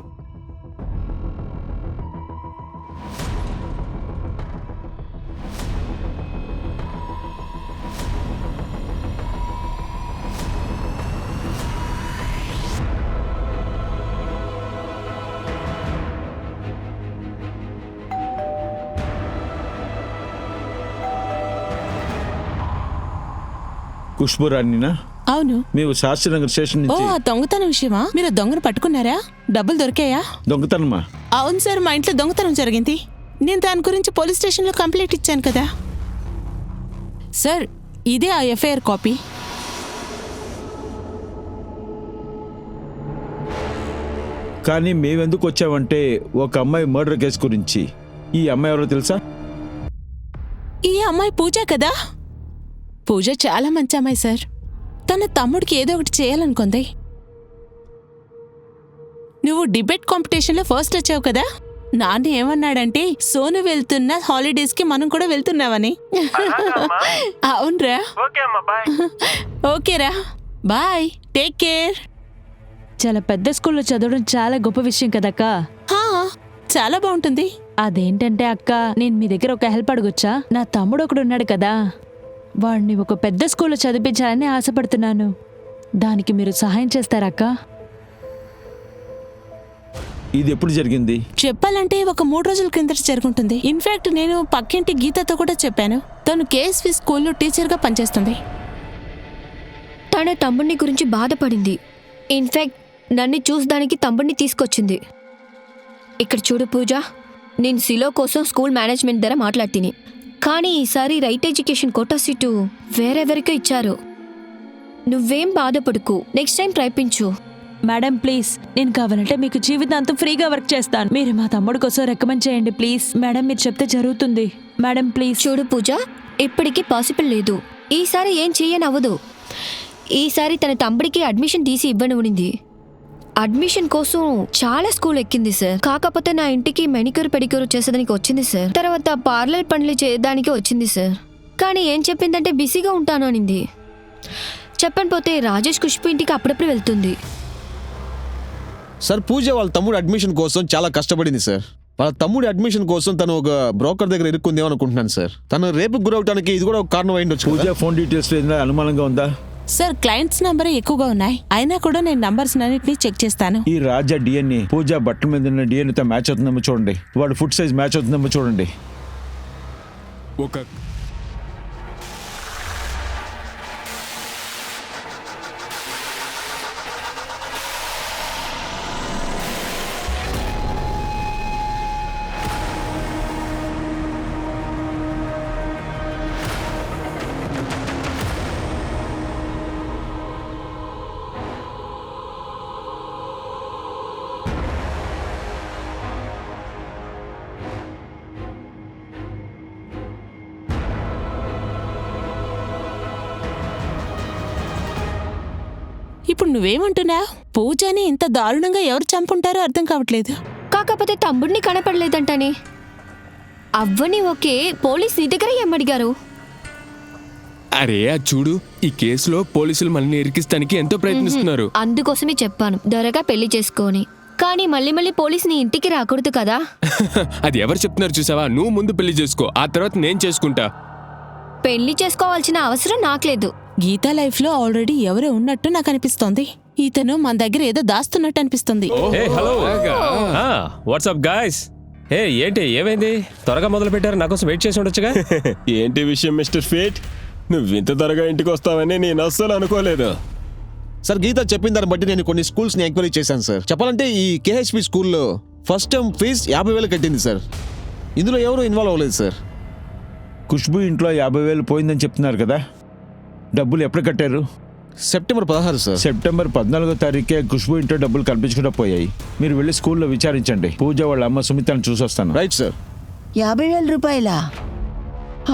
Khushbu రాణినా? అవును. మేము శాస్త్రీనగర్ స్టేషన్ ఓ, నుంచి. ఆ దొంగతనం విషయమా? మీరు దొంగను పట్టుకున్నారా? డబ్బులు దొరికాయా? దొంగతనమా? అవును సార్, మా ఇంట్లో దొంగతనం జరిగింది. నేను దాని గురించి పోలీస్ స్టేషన్లో కంప్లైంట్ ఇచ్చాను కదా సార్. ఇదే ఆ ఎఫ్ఐఆర్ కాపీ. కానీ మేమెందుకు వచ్చామంటే ఒక అమ్మాయి మర్డర్ కేసు గురించి. ఈ అమ్మాయి ఎవరో తెలుసా? ఈ అమ్మాయి పూజ కదా? పూజ చాలా మంచి అమ్మాయి సార్. తన తమ్ముడికి ఏదో ఒకటి చేయాలనుకుంది. నువ్వు డిబేట్ కాంపిటీషన్లో ఫస్ట్ వచ్చావు కదా? నాన్న ఏమన్నాడంటే సోను వెళ్తున్న హాలిడేస్కి మనం కూడా వెళ్తున్నావని. అవునరా? ఓకేరా, బాయ్, టేక్ కేర్. చాలా పెద్ద స్కూల్లో చదవడం చాలా గొప్ప విషయం కదక్కా. చాలా బాగుంటుంది. అదేంటంటే అక్క, నేను మీ దగ్గర ఒక హెల్ప్ అడగొచ్చా? నా తమ్ముడు ఒకడు ఉన్నాడు కదా, వాడిని ఒక పెద్ద స్కూల్లో చదివించాలని ఆశపడుతున్నాను. దానికి మీరు సహాయం చేస్తారక్క? ఇది ఎప్పుడు జరిగింది? చెప్పాలంటే ఒక 3 రోజుల కిందట జరుగుతుంది. ఇన్ఫాక్ట్ నేను పక్కింటి గీతతో కూడా చెప్పాను. తను కేఎస్వి స్కూల్లో టీచర్గా పనిచేస్తుంది. తన తమ్ముడిని గురించి బాధపడింది. ఇన్ఫాక్ట్ నన్ను చూసడానికి తమ్ముడిని తీసుకొచ్చింది. ఇక్కడ చూడు పూజ, నేను సిలో కోసం స్కూల్ మేనేజ్మెంట్ ధర మాట్లాడుತೀನಿ. కానీ ఈసారి రైట్ ఎడ్యుకేషన్ కోటా సీటు వేరెవరికో ఇచ్చారు. నువ్వేం బాధపడుకు, నెక్స్ట్ టైం ప్రయత్నించు. మేడం ప్లీజ్, నేను కావాలంటే మీకు జీవితాంతం ఫ్రీగా వర్క్ చేస్తాను. మీరు మా తమ్ముడు కోసం రికమెండ్ చేయండి ప్లీజ్. మేడం మీరు చెప్తే జరుగుతుంది. Madam please. చూడు పూజ, ఇప్పటికీ పాసిబుల్ లేదు. ఈసారి ఏం చెయ్యనవ్వదు. ఈసారి తన తమ్ముడికి అడ్మిషన్ తీసి ఇవ్వనుంది. అడ్మిషన్ కోసం చాలా స్కూల్ ఎక్కింది సార్. కాకపోతే నా ఇంటికి మెనిక్యూర్ పెడిక్యూర్ చేసేదానికి వచ్చింది సార్. తర్వాత పార్లర్ పనులు చేయడానికి వచ్చింది సార్. కానీ ఏం చెప్పిందంటే బిజీగా ఉంటాను అనింది. చెప్పని పోతే రాజేష్ ఖుష్బు ఇంటికి అప్పుడప్పుడు వెళ్తుంది. సార్ పూజ వాళ్ళ తమ్ముడు అడ్మిషన్ కోసం చాలా కష్టపడింది సార్. వాళ్ళ తమ్ముడి అడ్మిషన్ కోసం తను ఒక బ్రోకర్ దగ్గర ఇరుక్కుందేమో అనుకుంటున్నాను సార్. తను రేపు గురవటానికి ఇది కూడా ఒక కారణం అయిండొచ్చు. పూజ ఫోన్ డీటెయిల్స్ ఏదైనా అనుమానంగా ఉందా? సార్ క్లయింట్స్ నంబర్ ఎక్కువగా ఉన్నాయి. అయినా కూడా నేను నంబర్స్ అన్నింటినీ చెక్ చేస్తాను. ఈ రాజా డిఎన్ఏ పూజ బట్టల మీద ఉన్న డిఎన్ఏతో మ్యాచ్ అవుతుందేమో చూడండి. వాడు ఫుడ్ సైజ్ మ్యాచ్ అవుతుందేమో చూడండి. ఒక ఇప్పుడు నువ్వేమంటున్నావు? పూజని ఇంత దారుణంగా ఎవరు చంపుంటారో అర్థం కావట్లేదు. కాకపోతే తమ్ముడిని కనపడలేదంటని. అవ్వని ఓకే, పోలీస్ నీ దగ్గర ఏమడిగారు? అరే అది చూడు, ఈ కేసులో పోలీసులు మనల్ని ఇరికిస్తానికి ఎంతో ప్రయత్నిస్తున్నారు. అందుకోసమే చెప్పాను త్వరగా పెళ్లి చేసుకొని. కానీ మళ్ళీ మళ్ళీ పోలీస్ నీ ఇంటికి రాకూడదు కదా. అది ఎవరు చెప్తున్నారు చూసావా? నువ్వు ముందు పెళ్లి చేసుకో, ఆ తర్వాత నేను చేసుకుంటా. పెళ్లి చేసుకోవాల్సిన అవసరం నాకులేదు. గీతా లైఫ్ లో ఆల్రెడీ ఎవరో ఉన్నట్టు నాకు అనిపిస్తోంది. ఇతను మన దగ్గర ఏదో దాస్తున్నట్టు అనిపిస్తుంది. Hey hello, what's up guys. Hey ఏంటి, ఏమైంది? త్వరగా మొదలు పెట్టారు, నా కోసం వెయిట్ చేసి ఉండొచ్చుగా. ఏంటి విషయం మిస్టర్ ఫేట్? నువ్వు ఇంత త్వరగా ఇంటికి వస్తావని నేను అస్సలు అనుకోలేదు. సార్ గీత చెప్పిన దాన్ని బట్టి నేను కొన్ని స్కూల్స్ని ఎంక్వైరీ చేశాను సార్. చెప్పాలంటే ఈ కేహెచ్పి స్కూల్లో ఫస్ట్ టర్మ్ ఫీజు 50,000 కట్టింది సార్. ఇందులో ఎవరు ఇన్వాల్వ్ అవ్వలేదు సార్. ఖుష్బు ఇంట్లో 50,000 పోయిందని చెప్తున్నారు కదా. డబ్బులు ఎప్పుడు కట్టారు? September 16 sir. సెప్టెంబర్ 14వ తారీఖే ఖుష్బు ఇంట్లో డబ్బులు కనిపించకుండా పోయాయి. మీరు వెళ్ళి స్కూల్లో విచారించండి. పూజ వాళ్ళ అమ్మ సుమితను చూసొస్తాను. Right sir. 50,000 రూపాయలా?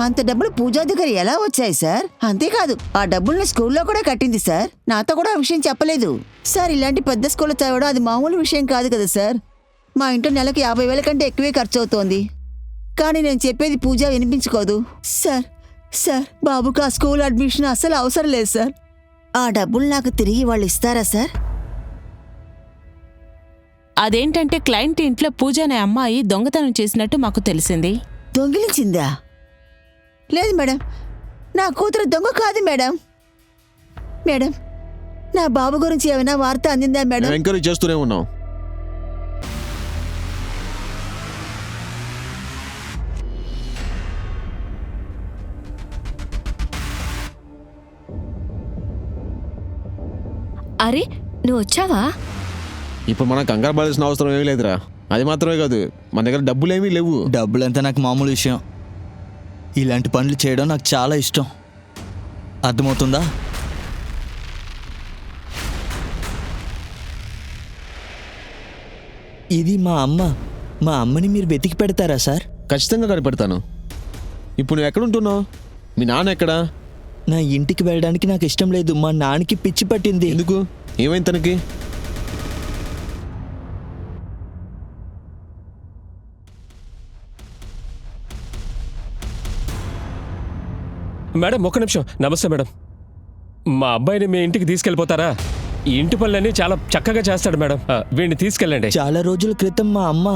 అంత డబ్బులు పూజా దగ్గర ఎలా వచ్చాయి సార్? అంతేకాదు ఆ డబ్బుల్ని స్కూల్లో కూడా కట్టింది సార్. నాతో కూడా ఆ విషయం చెప్పలేదు సార్. ఇలాంటి పెద్ద స్కూల్లో చదవడం అది మామూలు విషయం కాదు కదా సార్. మా ఇంట్లో నెలకు 50,000 కంటే ఎక్కువే ఖర్చు అవుతోంది. కానీ నేను చెప్పేది పూజ వినిపించుకోదు సార్. సార్ బాబుకు ఆ స్కూల్ అడ్మిషన్ అస్సలు అవసరం లేదు సార్. ఆ డబ్బులు నాకు తిరిగి వాళ్ళు ఇస్తారా సార్? అదేంటంటే క్లయింట్ ఇంట్లో పూజ అనే అమ్మాయి దొంగతనం చేసినట్టు మాకు తెలిసింది. దొంగిలించిందా? లేదు మేడం, నా కూతురు దొంగ కాదు మేడం. మేడం నా బాబు గురించి ఏమైనా వార్త అందిందా మేడం? మేము ఎంక్వైరీ చేస్తూనే ఉన్నాం. అరే నువ్వు వచ్చావా? ఇప్పుడు మనం కంగారు పడాల్సిన అవసరం ఏమీ లేదురా. అది మాత్రమే కాదు, మన దగ్గర డబ్బులు ఏమీ లేవు. డబ్బులంతా నాకు మామూలు విషయం. ఇలాంటి పనులు చేయడం నాకు చాలా ఇష్టం. అర్థమవుతుందా? ఇది మా అమ్మ. మా అమ్మని మీరు వెతికి పెడతారా సార్? ఖచ్చితంగా కనిపెడతాను. ఇప్పుడు నువ్వు ఎక్కడుంటున్నావు? మీ నాన్న ఎక్కడా? నా ఇంటికి వెళ్ళడానికి నాకు ఇష్టం లేదు. మా నాన్నకి పిచ్చి పట్టింది. ఎందుకు? ఏమైంది తనకి? మేడం ఒక్క నిమిషం. నమస్తే మేడం. మా అబ్బాయిని మీ ఇంటికి తీసుకెళ్ళిపోతారా? ఈ ఇంటి పనులన్నీ చాలా చక్కగా చేస్తాడు మేడం. వీడిని తీసుకెళ్ళండి. చాలా రోజుల క్రితం మా అమ్మ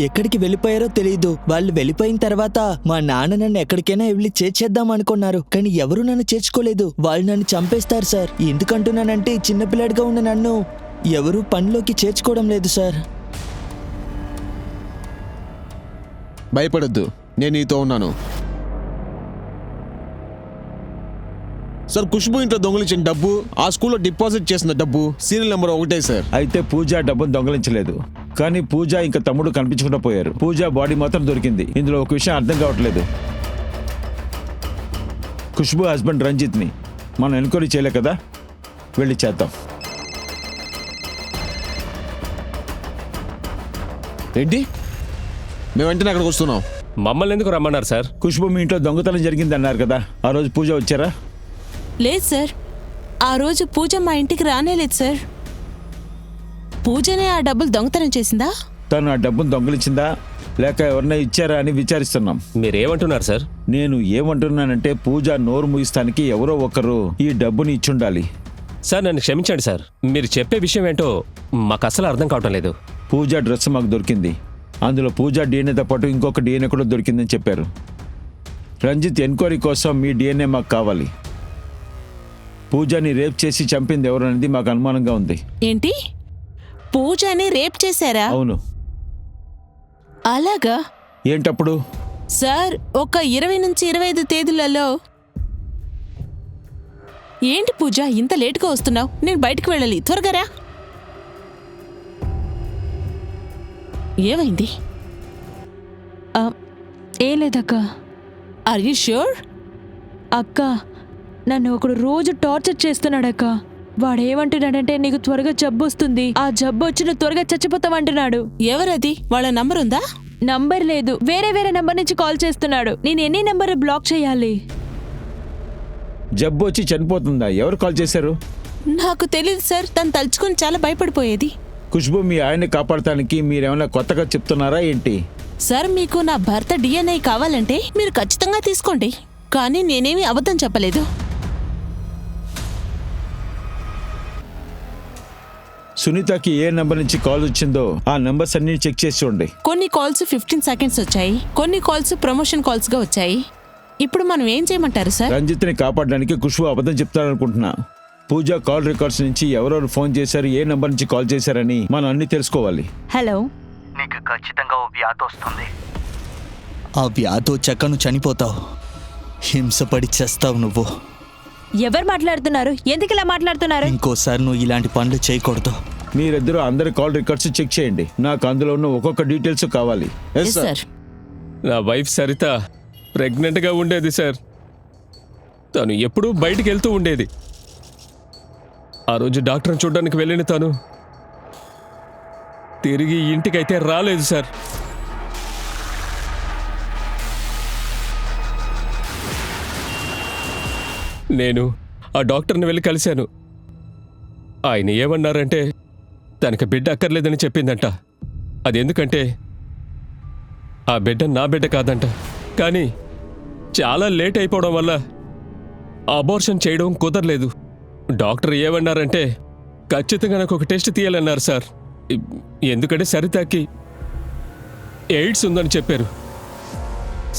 ఎక్కడికి వెళ్ళిపోయారో తెలియదు. వాళ్ళు వెళ్ళిపోయిన తర్వాత మా నాన్న నన్ను ఎక్కడికైనా వెళ్ళి చేర్చేద్దాం అనుకున్నారు, కానీ ఎవరు నన్ను చేర్చుకోలేదు. వాళ్ళు నన్ను చంపేస్తారు సార్. ఎందుకంటున్నానంటే చిన్నపిల్లాడిగా ఉన్న నన్ను ఎవరు పనిలోకి చేర్చుకోవడం లేదు సార్. భయపడొద్దు, నేను నీతో ఉన్నాను. సార్, ఖుష్బు ఇంట్లో దొంగిలించిన డబ్బు, ఆ స్కూల్లో డిపాజిట్ చేసిన డబ్బు సీరియల్ నెంబర్ 1 సార్. అయితే పూజ డబ్బును దొంగలించలేదు, కానీ పూజ ఇంకా తమ్ముడు కనిపించకుండా పోయారు. పూజ బాడీ మాత్రం దొరికింది. ఇందులో ఒక విషయం అర్థం కావట్లేదు. ఖుష్బు హస్బెండ్ రంజిత్ని మనం ఎన్క్వైరీ చేయలే కదా, వెళ్ళి చేద్దాం. ఏంటి? మేము వెంటనే అక్కడికి వస్తున్నాం. మమ్మల్ని ఎందుకు రమ్మన్నారు సార్? ఖుష్బు మీ ఇంట్లో దొంగతనం జరిగింది అన్నారు కదా, ఆ రోజు పూజ వచ్చారా? లేదు సార్, ఆ రోజు పూజ మా ఇంటికి రానేలేదు సార్. పూజనే ఆ డబ్బులు దొంగతనం చేసిందా? తను ఆ డబ్బును దొంగలించిందా లేక ఎవరన్నా ఇచ్చారా అని విచారిస్తున్నాం. మీరేమంటున్నారు సార్? నేను ఏమంటున్నానంటే పూజ నోరు ముగిస్తానికి ఎవరో ఒకరు ఈ డబ్బుని ఇచ్చుండాలి. సార్ నన్ను క్షమించండి సార్, మీరు చెప్పే విషయం ఏంటో మాకు అసలు అర్థం కావటం లేదు. పూజ డ్రెస్ మాకు దొరికింది, అందులో పూజ డిఎన్ఏతో పాటు ఇంకొక డిఎన్ఏ కూడా దొరికిందని చెప్పారు. రంజిత్ ఎంక్వైరీ కోసం మీ డిఎన్ఏ మాకు కావాలి. పూజని రేప్ చేసి చంపింది ఎవరు అనేది మాకు అనుమానంగా ఉంది. ఏంటి, పూజని రేప్ చేశారా? అవును. అలాగా? ఏంటప్పుడు? సార్, ఒక 20 నుంచి 25 తేదీలలో. ఏంటి పూజ ఇంత లేటుగా వస్తున్నావు? నేను బయటకు వెళ్ళాలి, త్వరగా రా. ఏమైంది? ఏం లేదక్క. Are you sure? అక్క, నన్ను ఒకడు రోజు టార్చర్ చేస్తున్నాడక్క. వాడేమంటున్నాడంటే నీకు త్వరగా జబ్బు వస్తుంది, ఆ జబ్బు వచ్చి నువ్వు త్వరగా చచ్చిపోతావంటున్నాడు. ఎవరది? వాళ్ళ నంబర్ ఉందా? నంబర్ లేదు, వేరే నంబర్ నుంచి కాల్ చేస్తున్నాడు. నేను ఎన్ని నంబర్ బ్లాక్ చేయాలి? జబ్బు వచ్చి చనిపోతుందా? ఎవరు కాల్ చేశారు? నాకు తెలియదు సార్, తను తలుచుకొని చాలా భయపడిపోయేది. ఖుష్బు మీ ఆయన్ని కాపాడటానికి మీరేమైనా కొత్తగా చెప్తున్నారా ఏంటి? సార్, మీకు నా భర్త డిఎన్ఏ కావాలంటే మీరు ఖచ్చితంగా తీసుకోండి, కానీ నేనేమి అబద్ధం చెప్పలేదు. సునీతకి ఏ నెంబర్ నుంచి కాల్ వచ్చిందో ఆ నెంబర్స్ అన్ని చెక్ చేసి చూడండి. కొన్ని కాల్స్ 15 సెకండ్స్ వచ్చాయి, కొన్ని కాల్స్ ప్రమోషన్ కాల్స్ గా వచ్చాయి. ఇప్పుడు మనం ఏం చేయమంటారు సార్? రంజిత్ని కాపాడడానికి ఖుష్బు అబద్ధం చెప్తారనుకుంటున్నా. పూజ కాల్ రికార్డ్స్ నుంచి ఎవరెవరు ఫోన్ చేశారు, ఏ నెంబర్ నుంచి కాల్ చేశారని మనం అన్ని తెలుసుకోవాలి. హలో, నీకు ఖచ్చితంగా ఓ వ్యాధి వస్తుంది. ఆ వ్యాధి వచ్చాక నువ్వు చనిపోతావు, హింసపడి చేస్తావు నువ్వు. ఎవరు మాట్లాడుతున్నారు? ఎందుకు ఇలా మాట్లాడుతున్నారు? ఇంకోసారి నువ్వు ఇలాంటి పనులు చేయకూడదు. మీరిద్దరూ అందరి కాల్ రికార్డ్స్ చెక్ చేయండి, నాకు అందులో ఉన్న ఒక్కొక్క డీటెయిల్స్ కావాలి. సార్, నా వైఫ్ సరిత ప్రెగ్నెంట్గా ఉండేది సార్. తను ఎప్పుడూ బయటికి వెళ్తూ ఉండేది. ఆ రోజు డాక్టర్ని చూడడానికి వెళ్ళిన తను తిరిగి ఇంటికైతే రాలేదు సార్. నేను ఆ డాక్టర్ని వెళ్ళి కలిశాను. ఆయన ఏమన్నారంటే తనకి బిడ్డ అక్కర్లేదని చెప్పిందంట. అది ఎందుకంటే ఆ బిడ్డ నా బిడ్డ కాదంట, కానీ చాలా లేట్ అయిపోవడం వల్ల అబార్షన్ చేయడం కుదరలేదు. డాక్టర్ ఏమన్నారంటే ఖచ్చితంగా నాకు ఒక టెస్ట్ తీయాలన్నారు సార్. ఎందుకంటే సరితకి ఎయిడ్స్ ఉందని చెప్పారు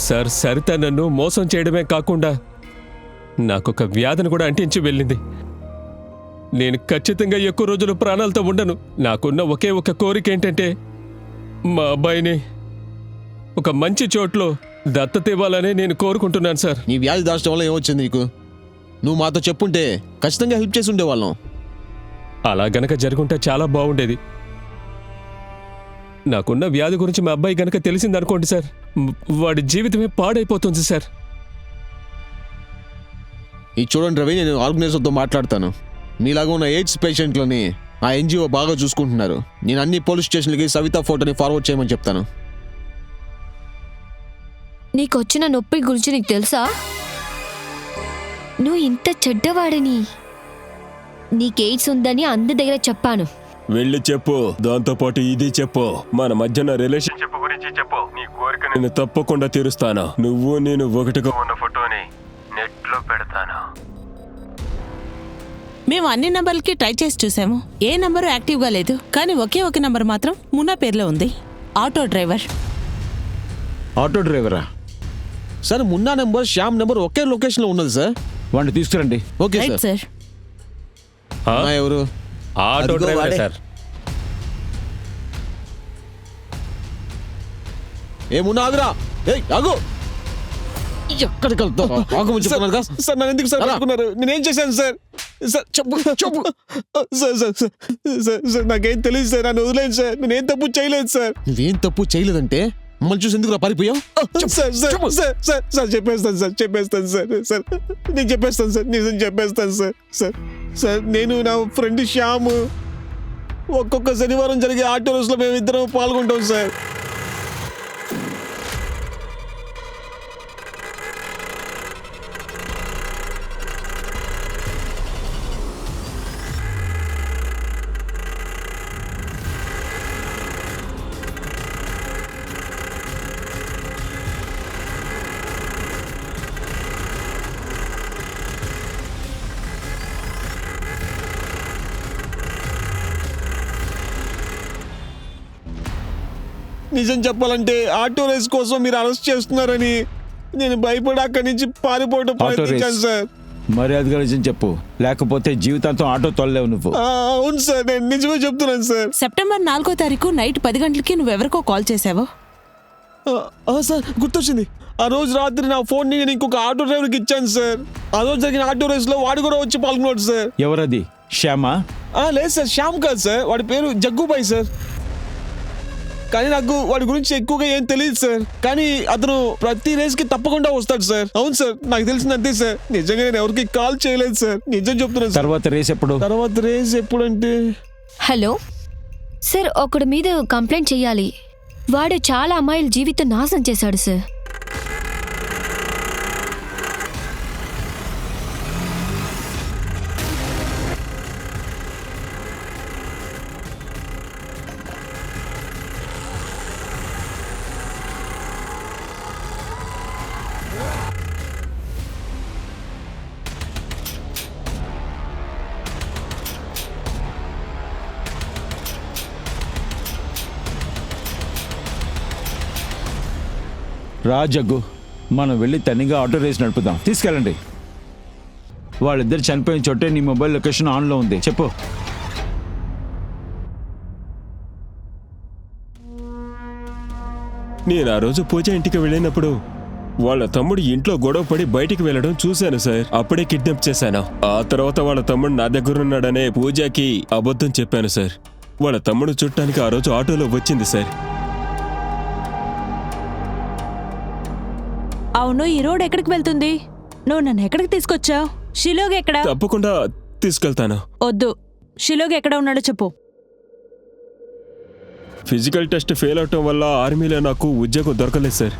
సార్. సరిత నన్ను మోసం చేయడమే కాకుండా నాకొక వ్యాధిని కూడా అంటించి వెళ్ళింది. నేను ఖచ్చితంగా ఎక్కువ రోజులు ప్రాణాలతో ఉండను. నాకున్న ఒకే ఒక కోరిక ఏంటంటే మా అబ్బాయిని ఒక మంచి చోట్లో దత్తత ఇవ్వాలని నేను కోరుకుంటున్నాను సార్. నీ వ్యాధి దాచడం వల్ల ఏమొచ్చింది నీకు? నువ్వు మాతో చెప్పుంటే ఖచ్చితంగా హెల్ప్ చేసి ఉండేవాళ్ళం. అలా గనక జరుగుంటే చాలా బాగుండేది. నాకున్న వ్యాధి గురించి మా అబ్బాయి గనక తెలిసిందనుకోండి సార్, వాడి జీవితమే పాడైపోతుంది సార్. ఈ చూడండి రవి, నేను ఆర్గనైజర్తో మాట్లాడతాను. మీలాగా ఉన్న ఎయిడ్స్ పేషెంట్లని ఆ ఎన్జిఓ బాగా చూసుకుంటున్నారు. నేను అన్ని పోలీస్ స్టేషన్లకి సవిత ఫోటోని ఫార్వర్డ్ చేయమని చెప్తాను. నీకొచ్చిన నొప్పి గురించి నీకు తెలుసా? నువ్వు ఇంత చెడ్డవాడని, నీకు ఎయిడ్స్ ఉందని అందరి దగ్గర చెప్పాను. వెళ్ళి చెప్పు, దాంతో పాటు ఇది చెప్పు, మన మధ్యన రిలేషన్షిప్ గురించి చెప్పు. నీ కోరిక నేను తప్పకుండా తీరుస్తాను. నువ్వు నేను ఒకటిగా ఉన్న ఫోటోని నెట్లో పెడతాను. మేము అన్ని నంబర్లకి ట్రై చేసి చూసాము. ఏ నంబరు యాక్టివ్గా లేదు. కానీ ఒకే ఒక నంబర్ మాత్రం మున్నా పేర్లో ఉంది, ఆటో డ్రైవర్. ఆటో డ్రైవరా? Sir Munna number Shyam number ఒకే లొకేషన్లో ఉన్నది సార్. వాడిని తీసుకురండి. Okay right sir. సార్. ఎవరు? ఆటో అదిగో డ్రైవర్ వాడే. సార్. ఏమున్నా ఆగురా. ఏయ్ ఆగు. ఎక్కడికి వెళ్తావు? ఆగమని చెప్తున్నారు కదా. సార్ నన్ను ఎందుకు సార్ పట్టుకున్నారు? నేనేం చేశాను సార్? సార్ చెప్పు చెప్పు. Sir sir sir sir sir నాకేం తెలియదు సార్. నన్ను వదిలేదు సార్. నేనేం తప్పు చేయలేదు సార్. నువ్వేం తప్పు చేయలేదంటే మమ్మల్ని చూసి ఎందుకు పారిపోయావు? Sir sir sir sir sir చెప్పేస్తాను సార్. చెప్పేస్తాను సార్. సార్ నేను చెప్పేస్తాను సార్. నిజం చెప్పేస్తాను సార్. సార్ సార్ నేను నా ఫ్రెండ్ శ్యామ్ ఒక్కొక్క శనివారం జరిగే ఆటో రేస్లో మేము ఇద్దరం పాల్గొంటాం సార్. నిజం చెప్పాలంటే ఆటో రేస్ కోసం మీరు అరెస్ట్ చేస్తున్నారని నేను భయపడి అక్కడి నుంచి పారిపోవడం ఆటో ప్రయత్నించాను రేస్. సార్. మర్యాదగా నిజం చెప్పు, లేకపోతే జీవితాంతం ఆటో తోలలేవు నువ్వు. అవును సార్, నేను నిజమే చెప్తున్నాను సార్. సెప్టెంబర్ 4వ తారీఖు నైట్ 10 గంటలకి నువ్వెవరికో కాల్ చేసావు. సార్ గుర్తొచ్చింది. ఆ రోజు రాత్రి నా ఫోన్ ని నేను ఇంకొక ఆటో డ్రైవర్కి ఇచ్చాను సార్. ఆ రోజు జరిగిన ఆటో రేస్ లో వాడు కూడా వచ్చి పాల్గొన్నాడు సార్. ఎవరది? శ్యామా? లేదు సార్, శ్యామ్ కాదు సార్. వాడి పేరు జగ్గుబాయ్ సార్. కానీ నాకు వాడి గురించి ఎక్కువగా ఏం తెలియదు సార్. కానీ అతను ప్రతి రేస్ కి తప్పకుండా వస్తాడు సార్. అవును సార్, నాకు తెలిసింది అంతే సార్. నిజంగా నేను ఎవరికి కాల్ చేయలేదు సార్. నిజం చెప్తున్నాను సార్. తర్వాత రేస్ ఎప్పుడు? తర్వాత రేస్ ఎప్పుడంటే హలో సార్, ఒకడి మీద కంప్లైంట్ చెయ్యాలి. వాడు చాలా అమ్మాయిల జీవితం నాశనం చేశాడు సార్. రా జగ్గు, మనం వెళ్ళి తనిగా ఆటో రేస్ నడుపుదాం. తీసుకెళ్ళండి. వాళ్ళిద్దరు చనిపోయిన చోటే నీ మొబైల్ లొకేషన్ ఆన్లో ఉంది. చెప్పు. నేను ఆ రోజు పూజ ఇంటికి వెళ్ళినప్పుడు వాళ్ళ తమ్ముడు ఇంట్లో గొడవ పడి బయటికి వెళ్ళడం చూశాను సార్. అప్పుడే కిడ్నాప్ చేశాను. ఆ తర్వాత వాళ్ళ తమ్ముడు నా దగ్గర ఉన్నాడనే పూజకి అబద్ధం చెప్పాను సార్. వాళ్ళ తమ్ముడు చుట్టానికి ఆ రోజు ఆటోలో వచ్చింది సార్. అవును, ఈ రోడ్ ఎక్కడికి వెళ్తుంది? నువ్వు నన్ను ఎక్కడికి తీసుకొచ్చావు? షిలోగ్ ఎక్కడ? తప్పకుండా తీసుకెళ్తాను. వద్దు, షిలోగ్ ఎక్కడ ఉన్నాడో చెప్పు. ఫిజికల్ టెస్ట్ ఫెయిల్ అవటం వల్ల ఆర్మీలో నాకు ఉద్యోగం దొరకలేదు సార్.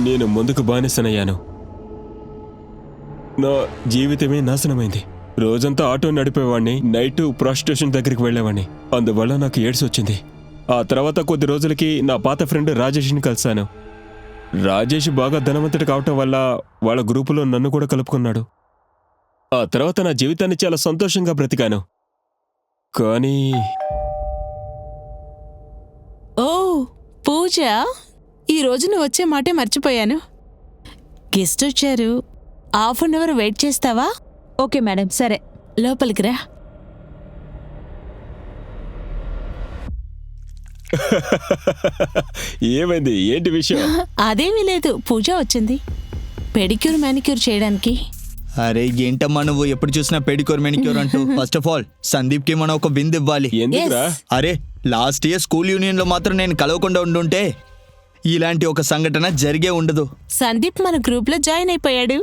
నేను ముందుకు బానిసనయ్యాను. నా జీవితమే నాశనమైంది. రోజంతా ఆటో నడిపేవాడిని, నైట్ ప్రాస్టిట్యూషన్ దగ్గరికి వెళ్ళేవాడిని. అందువల్ల నాకు ఎయిడ్స్ వచ్చింది. ఆ తర్వాత కొద్ది రోజులకి నా పాత ఫ్రెండ్ రాజేష్ని కలిశాను. రాజేష్ బాగా ధనవంతుడు కావటం వల్ల వాళ్ళ గ్రూపులో నన్ను కూడా కలుపుకున్నాడు. ఆ తర్వాత నా జీవితాన్ని చాలా సంతోషంగా బ్రతికాను. కానీ ఓ పూజ, ఈరోజు నువ్వు వచ్చే మాటే మర్చిపోయాను. గెస్ట్ వచ్చారు. 1/2 అవర్ వెయిట్ చేస్తావా? ఓకే మేడం, సరే. లోపలికి రా. ఏమైంది? ఏంటి విషయం? అదేమీ లేదు, పూజ వచ్చింది పెడిక్యూర్ మ్యానిక్యూర్ చేయడానికి. అరే ఏంటమ్మా నువ్వు ఎప్పుడు చూసినా పెడిక్యూర్ మెనిక్యూర్ అంటూ. ఫస్ట్ ఆఫ్ ఆల్ సందీప్ కి మనం ఒక విందు ఇవ్వాలి. ఎందుకురా? అరే లాస్ట్ ఇయర్ స్కూల్ యూనియన్ లో మాత్రం నేను కలవకుండా ఉండుంటే ఇలాంటి ఒక సంఘటన జరిగే ఉండదు. సందీప్ మన గ్రూప్ లో జాయిన్ అయిపోయాడు.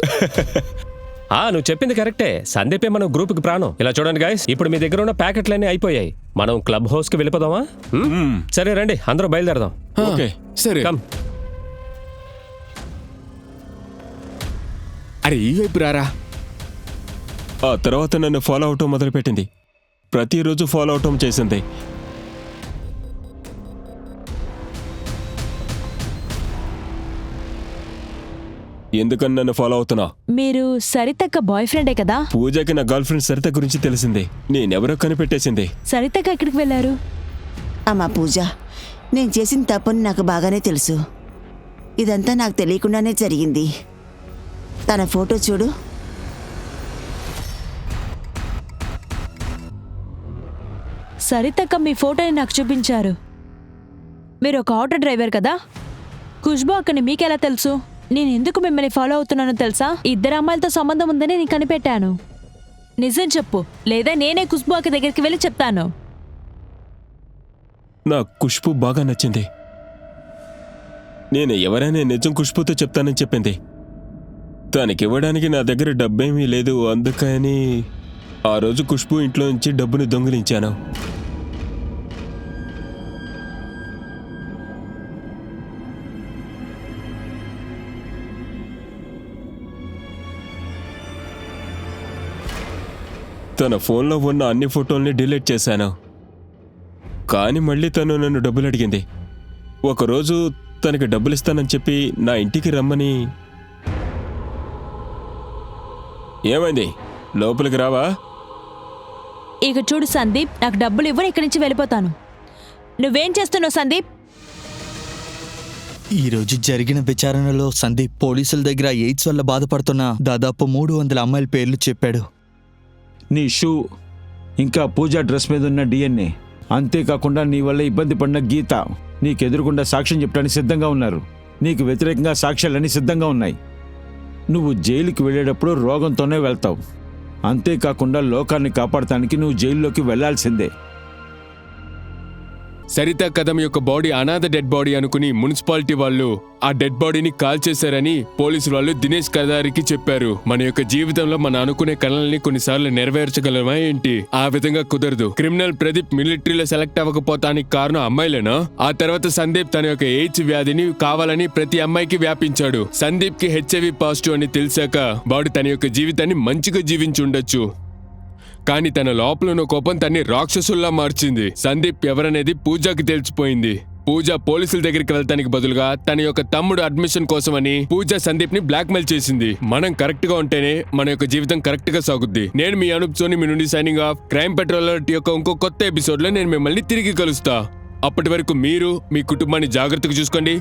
నువ్వు చెప్పింది కరెక్టే. సందీపే మన గ్రూప్కి ప్రాణం. ఇలా చూడండి గాయస్, ఇప్పుడు మీ దగ్గర ఉన్న ప్యాకెట్లన్నీ అయిపోయాయి. మనం క్లబ్ హౌస్ కి వెళ్ళిపోదామా? సరే రండి, అందరూ బయలుదేరదాం. ఓకే సరే. కమ్. అరే ఈ వైపు రారా. ఆ తర్వాత నన్ను ఫాలో అవటం మొదలుపెట్టింది. ప్రతిరోజు ఫాలో అవటం చేసింది. ఎందుకని నన్ను ఫాలో అవుతున్నా? మీరు సరితక్క బాయ్ ఫ్రెండే కదా? పూజకి నా గర్ల్ ఫ్రెండ్ సరిత గురించి తెలిసింది. నేనెవరో కనిపెట్టేసింది. సరితక్క ఎక్కడికి వెళ్ళారు? అమ్మా పూజ, నేను చేసిన తప్పని నాకు బాగానే తెలుసు. ఇదంతా నాకు తెలియకుండానే జరిగింది. తన ఫోటో చూడు. సరితక్క మీ ఫోటోని నాకు చూపించారు. మీరు ఒక ఆటో డ్రైవర్ కదా? ఖుష్బూ అక్కని మీకెలా తెలుసు? నేను ఎందుకు మిమ్మల్ని ఫాలో అవుతున్నానో తెలుసా? ఇద్దరు అమ్మాయిలతో సంబంధం ఉందని నేను కనిపెట్టాను. నిజం చెప్పు, లేదా నేనే ఖుష్బూ అక్క దగ్గరికి వెళ్ళి చెప్తాను. నా ఖుష్బూ బాగా నచ్చింది. నేను ఎవరైనా నిజం ఖుష్బూతో చెప్తానని చెప్పింది. తనకివ్వడానికి నా దగ్గర డబ్బేమీ లేదు. అందుకని ఆ రోజు ఖుష్బూ ఇంట్లో నుంచి డబ్బుని దొంగిలించాను. తన ఫోన్లో ఉన్న అన్ని ఫోటోల్ని డిలీట్ చేశాను. కానీ మళ్ళీ తను నన్ను డబ్బులు అడిగింది. ఒకరోజు తనకి డబ్బులు ఇస్తానని చెప్పి నా ఇంటికి రమ్మని. ఏమైంది, లోపలికి రావా? ఇక చూడు సందీప్, నాకు డబ్బులు ఇవ్వని ఇక్కడి నుంచి వెళ్ళిపోతాను. నువ్వేం చేస్తున్నావు సందీప్? ఈరోజు జరిగిన విచారణలో సందీప్ పోలీసుల దగ్గర ఎయిడ్స్ వల్ల బాధపడుతున్న దాదాపు 300 అమ్మాయిల పేర్లు చెప్పాడు. నీ షూ, ఇంకా పూజ డ్రెస్ మీద ఉన్న DNA, అంతేకాకుండా నీ వల్ల ఇబ్బంది పడిన గీత నీకెదురుకుండా సాక్ష్యం చెప్పడానికి సిద్ధంగా ఉన్నారు. నీకు వ్యతిరేకంగా సాక్ష్యాలన్నీ సిద్ధంగా ఉన్నాయి. నువ్వు జైలుకి వెళ్ళేటప్పుడు రోగంతోనే వెళ్తావు. అంతేకాకుండా లోకాన్ని కాపాడటానికి నువ్వు జైల్లోకి వెళ్లాల్సిందే. సరిత కదం యొక్క బాడీ అనాథ డెడ్ బాడీ అనుకుని మున్సిపాలిటీ వాళ్ళు ఆ డెడ్ బాడీని కాల్ చేశారని పోలీసు వాళ్ళు దినేష్ కదారికి చెప్పారు. మన యొక్క జీవితంలో మనం అనుకునే కళల్ని కొన్నిసార్లు నెరవేర్చగలమా ఏంటి? ఆ విధంగా కుదరదు. క్రిమినల్ ప్రదీప్ మిలిటరీలో సెలెక్ట్ అవ్వకపోతానికి కారణం అమ్మాయిలేనా? ఆ తర్వాత సందీప్ తన యొక్క ఎయిడ్స్ వ్యాధిని కావాలని ప్రతి అమ్మాయికి వ్యాపించాడు. సందీప్ కి HIV పాజిటివ్ అని తెలిసాక వాడు తన యొక్క జీవితాన్ని మంచిగా జీవించి ఉండొచ్చు. కానీ తన లోపల కోపం తన్ని రాక్షసుల్లా మార్చింది. సందీప్ ఎవరనేది పూజకి తెలిసిపోయింది. పూజ పోలీసుల దగ్గరికి వెళ్తానికి బదులుగా తన యొక్క తమ్ముడు అడ్మిషన్ కోసమని పూజ సందీప్ ని బ్లాక్మెయిల్ చేసింది. మనం కరెక్ట్ గా ఉంటేనే మన యొక్క జీవితం కరెక్ట్ గా సాగుద్ది. నేను మీ అనూప్ సోని, మీ నుండి signing off. Crime petrol alert యొక్క ఇంకో కొత్త ఎపిసోడ్ లో నేను మిమ్మల్ని తిరిగి కలుస్తా. అప్పటి వరకు మీరు మీ కుటుంబాన్ని జాగ్రత్తగా చూసుకోండి,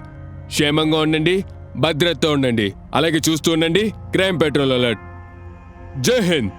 క్షేమంగా ఉండండి, భద్రతతో ఉండండి. అలాగే చూస్తూ ఉండండి క్రైమ్ పెట్రోల్ అలర్ట్. జై హింద్.